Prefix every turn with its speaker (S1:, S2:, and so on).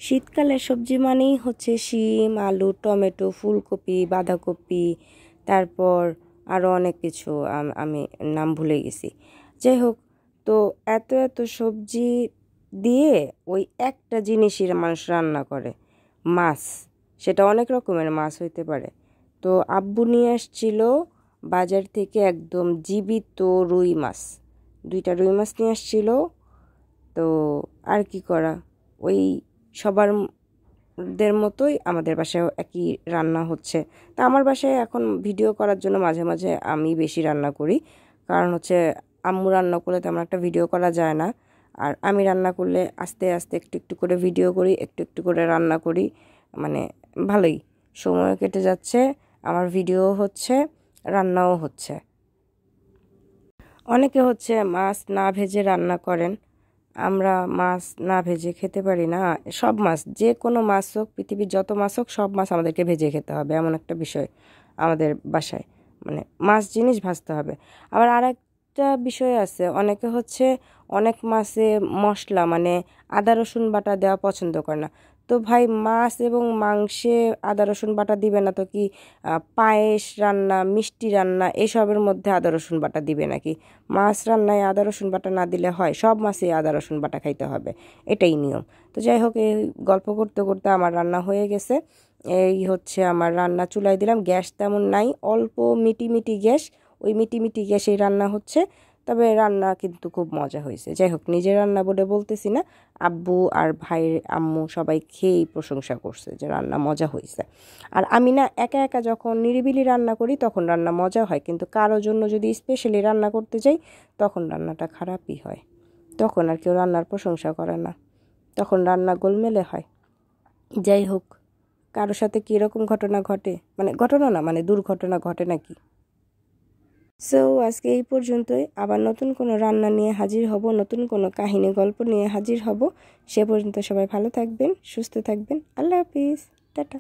S1: শীতকালের সবজি মানেই হচ্ছে শিম, আলু, টমেটো, ফুলকপি, বাঁধাকপি, তারপর আরও অনেক কিছু আমি নাম ভুলে গেছি। যাই হোক, তো এত এত সবজি দিয়ে ওই একটা জিনিসই মানুষ রান্না করে, মাছ। সেটা অনেক রকমের মাছ হইতে পারে। তো আব্বু নিয়ে আসছিল বাজার থেকে একদম জীবিত রুই মাছ, 2টা রুই মাছ নিয়ে আসছিল। তো আর কি করা, ওই সবার দের মতোই আমাদের বাসায় একই রান্না হচ্ছে। তা আমার বাসায় এখন ভিডিও করার জন্য মাঝে মাঝে আমি বেশি রান্না করি, কারণ হচ্ছে আম্মু রান্না করলে তেমন একটা ভিডিও করা যায় না, আর আমি রান্না করলে আস্তে আস্তে একটু একটু করে ভিডিও করি, একটু একটু করে রান্না করি। মানে ভালোই সময় কেটে যাচ্ছে, আমার ভিডিও হচ্ছে, রান্নাও হচ্ছে। অনেকে হচ্ছে মাছ না ভেজে রান্না করেন, আমরা মাছ না ভেজে খেতে পারি না। সব মাছ, যে কোনো মাছ হোক, পৃথিবীর যত মাছ হোক, সব মাছ আমাদেরকে ভেজে খেতে হবে, এমন একটা বিষয় আমাদের বাসায়। মানে মাছ জিনিস ভাজতে হবে। আবার আরেকটা বিষয় আছে, অনেকে হচ্ছে অনেক মাছে মশলা মানে আদা রসুন বাটা দেওয়া পছন্দ করে না। তো ভাই, মাছ এবং মাংসে আদা রসুন বাটা দিবে না তো কি পায়েস রান্না, মিষ্টি রান্না এসবের মধ্যে আদা রসুন বাটা দিবে নাকি? মাছ রান্নায় আদা রসুন বাটা না দিলে হয়? সব মাছে আদা রসুন বাটা খাইতে হবে, এটাই নিয়ম। তো যাই হোক, এই গল্প করতে করতে আমার রান্না হয়ে গেছে। এই হচ্ছে আমার রান্না, চুলায় দিলাম, গ্যাস তেমন নাই, অল্প মিটি মিটি গ্যাস, ওই মিটি মিটি গ্যাসেই রান্না হচ্ছে। তবে রান্না কিন্তু খুব মজা হয়েছে। যাই হোক, নিজের রান্না বলে বলতেছি না, আব্বু আর ভাইয়ের আম্মু সবাই খেয়েই প্রশংসা করছে যে রান্না মজা হয়েছে। আর আমি না একা একা যখন নিরিবিলি রান্না করি তখন রান্না মজা হয়, কিন্তু কারোর জন্য যদি স্পেশালি রান্না করতে যাই তখন রান্নাটা খারাপই হয়। তখন আর কেউ রান্নার প্রশংসা করে না, তখন রান্না গোলমেলে হয়। যাই হোক, কারোর সাথে কীরকম ঘটনা ঘটে, মানে ঘটনা না, মানে দুর্ঘটনা ঘটে নাকি? সো আজকে এই পর্যন্তই। আবার নতুন কোনো রান্না নিয়ে হাজির হব, নতুন কোনো কাহিনী গল্প নিয়ে হাজির হব। সে পর্যন্ত সবাই ভালো থাকবেন, সুস্থ থাকবেন। আল্লাহ হাফিজ, টাটা।